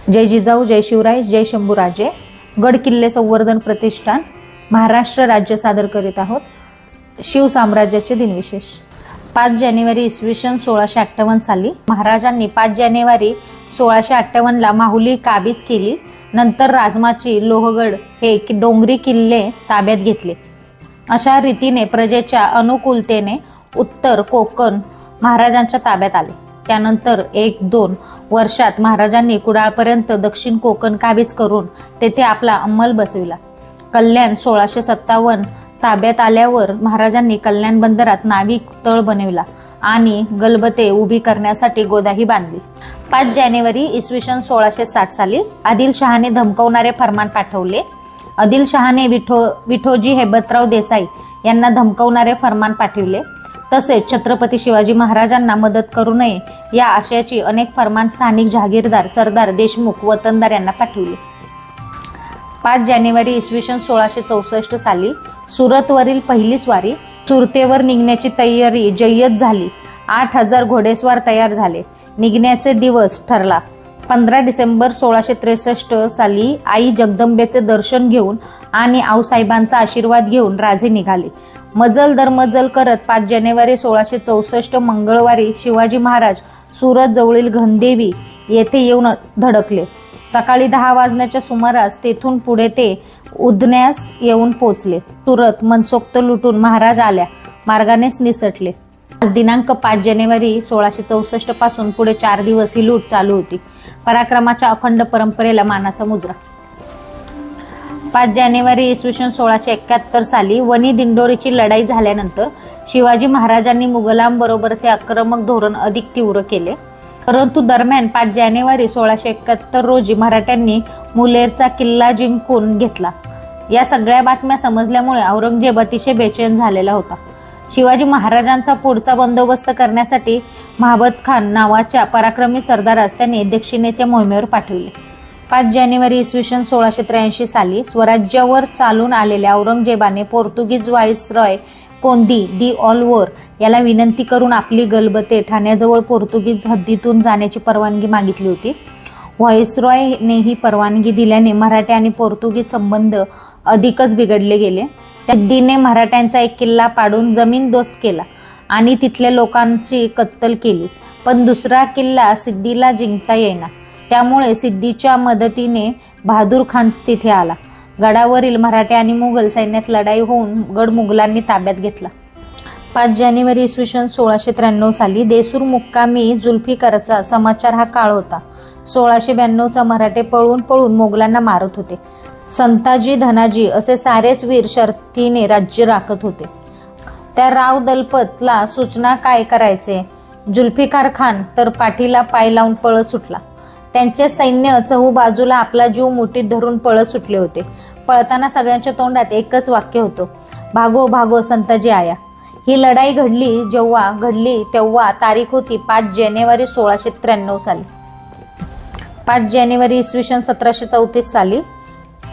जय जिजाऊ, जय शिवराय, जय शंभूराजे. गड किल्ले संवर्धन प्रतिष्ठान महाराष्ट्र राज्य सादर करीत आहोत. शिवसाम्राज्याचे दिनविशेष. 5 जानेवारी इसवी सन 1658 साली महाराजांनी 5 जानेवारी 1658 ला माहुली काबीज केली. नंतर राजमाची, लोहगड हे डोंगरी किल्ले ताब्यात घेतले. अशा रीतीने प्रजेच्या अनुकूलतेने उत्तर कोकण महाराजांच्या ताब्यात आले. त्यानंतर 1-2 वर्षात महाराजांनी कुडाळपर्यंत दक्षिण कोकण काबीज करून तेथे आपला अंमल बसविला. कल्याण 1657 ताब्यात आल्यावर महाराजांनी कल्याण बंदरात नाविक तळ बनविला आणि गलबते उभी करण्यासाठी गोदाही बांधली. 5 जानेवारी इसवी सन 1660 साली आदिलशहाने धमकवणारे फरमान पाठवले. आदिलशहाने विठोजी हेबतराव देसाई यांना धमकवणारे फरमान पाठविले. तसेच छत्रपती शिवाजी महाराजांना मदत करू नये या आशयाची अनेक फरमान स्थानिक जहागीरदार, सरदार, देशमुख, वतनदार यांना पाठविले. 5 जानेवारी इसवी सन 1664 साली सुरतवरील पहिली स्वारी सुरतेवर निघण्याची तयारी जय्यत झाली. 8000 घोडेस्वार तयार झाले. निघण्याचे दिवस ठरला. 15 डिसेंबर 1663 साली आई जगदंबेचे दर्शन घेऊन आणि आऊसाहेबांचा आशीर्वाद घेऊन राजे निघाले. मजल दरमजल करत 5 जानेवारी 1664 मंगळवारी शिवाजी महाराज सुरत जवळील घनदेवी येथे येऊन धडकले. सकाळी 10 वाजण्याच्या सुमारास तेथून पुढे ते उदण्यास येऊन पोचले. सुरत मनसोक्त लुटून महाराज आल्या मार्गानेच निसटले. आज दिनांक 5 जानेवारी 1664 पासून पुढे 4 दिवस ही लूट चालू होती. पराक्रमाच्या अखंड परंपरेला मानाचा मुजरा. 5 जानेवारी इसवी सन 1671 साली वणी दिंडोरीची लढाई झाल्यानंतर शिवाजी महाराजांनी मुघलांबरोबरचे आक्रमक धोरण अधिक तीव्र केले. परंतु दरम्यान 5 जानेवारी 1671 रोजी मराठ्यांनी मुलेरचा किल्ला जिंकून घेतला. या सगळ्या बातम्या समजल्यामुळे औरंगजेब अतिशय बेचैन झालेला होता. शिवाजी महाराजांचा पुढचा बंदोबस्त करण्यासाठी महाबत खान नावाच्या पराक्रमी सरदारास त्याने दक्षिणेच्या मोहिमेवर पाठवले. 5 जानेवारी इसवी सन 1683 साली स्वराज्यावर चालून आलेल्या औरंगजेबाने पोर्तुगीज व्हाईसरॉय कोंदी दी ऑलवर याला विनंती करून आपली गलबते ठाण्याजवळ पोर्तुगीज हद्दीतून जाण्याची परवानगी मागितली होती. व्हाईसरॉयने ही परवानगी दिल्याने मराठी आणि पोर्तुगीज संबंध अधिकच बिघडले गेले. त्या हद्दीने मराठ्यांचा एक किल्ला पाडून जमीनदोस्त केला आणि तिथल्या लोकांची कत्तल केली. पण दुसरा किल्ला सिद्दीला जिंकता येईना. त्यामुळे सिद्दीच्या मदतीने बहादूर खान तिथे आला. गडावरील मराठी आणि मुघल सैन्यात लढाई होऊन गड मुघलांनी ताब्यात घेतला. 5 जानेवारी इसवी सन 1693 साली देसूर मुक्कामी जुल्फिकारचा समाचार हा काळ होता. 1692चा मराठे पळून पळून मोगलांना मारत होते. संताजी, धनाजी असे सारेच वीर शर्थीने राज्य राखत होते. त्या राव दलपतला सूचना काय करायचे. जुल्फिकार खान तर पाठीला पाय लावून पळत सुटला. त्यांचे सैन्य चहूबाजूला आपला जीव मुठीत धरून पळत सुटले होते. पळताना सगळ्यांच्या तोंडात एकच वाक्य होतं, भागो भागो संताजी आया. ही लढाई घडली तेव्हा तारीख होती 5 जानेवारी 1693 साली. 5 जानेवारी इसवी सन 1734 साली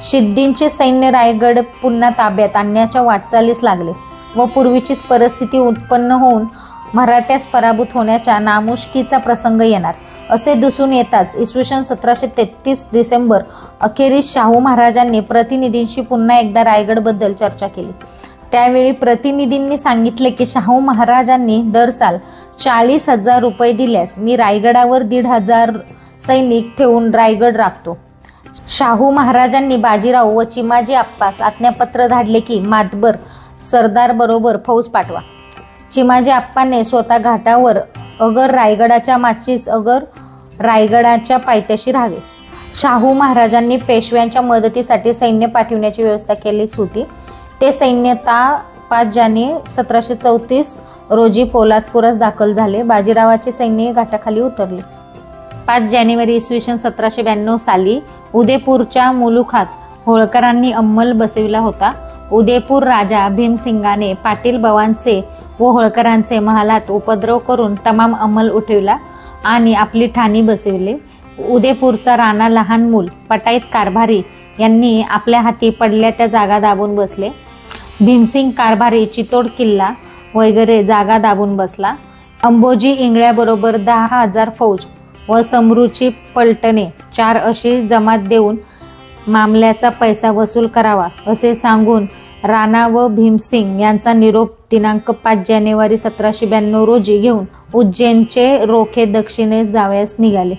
सिद्दींचे सैन्य रायगड पुन्हा ताब्यात आणण्याच्या वाटचालीस लागले व पूर्वीचीच परिस्थिती उत्पन्न होऊन मराठ्यास पराभूत होण्याच्या नामुष्कीचा प्रसंग येणार असे दिसून येताच इसवी सन 1733 डिसेंबर अखेरीस शाहू महाराजांनी प्रतिनिधींशी पुन्हा एकदा रायगडबद्दल चर्चा केली. त्यावेळी प्रतिनिधींनी सांगितले की शाहू महाराजांनी दरसाल 40,000 रुपये दिल्यास मी रायगडावर 1,500 सैनिक ठेवून रायगड राखतो. शाहू महाराजांनी बाजीराव व चिमाजी आप्पास आज्ञापत्र धाडले की मातबर सरदार बरोबर फौज पाठवा. चिमाजी आप्पाने स्वतः घाटावर अगर रायगडाच्या माचीस अगर रायगडाच्या पायथ्याशी राहावे. शाहू महाराजांनी पेशव्यांच्या मदतीसाठी सैन्य पाठविण्याची व्यवस्था केलीच होती. ते सैन्य 5 जानेवारी 1734 रोजी पोलादपुरास दाखल झाले. बाजीरावाचे सैन्य घाटाखाली उतरले. 5 जानेवारी इसवी सन 1792 साली उदयपूरच्या मुलुखात होळकरांनी अंमल बसविला होता. उदयपूर राजा भीमसिंगाने पाटील बवांचे व होळकरांचे महालात उपद्रव करून तमाम अंमल उठविला आणि आपली ठाणी बसविले. उदयपूरचा राणा लहान मूल पटाईत कारभारी यांनी आपल्या हाती पडल्या त्या जागा दाबून बसले. भीमसिंग कारभारी चितोड किल्ला वगैरे जागा दाबून बसला. अंबोजी इंगळ्याबरोबर 10,000 फौज व समरूची पलटणे 4 अशी जमात देऊन मामल्याचा पैसा वसूल करावा असे सांगून राणा व भीमसिंग यांचा निरोप दिनांक 5 जानेवारी 1792 रोजी घेऊन उज्जैनचे रोखे दक्षिणेस जावयास निघाले.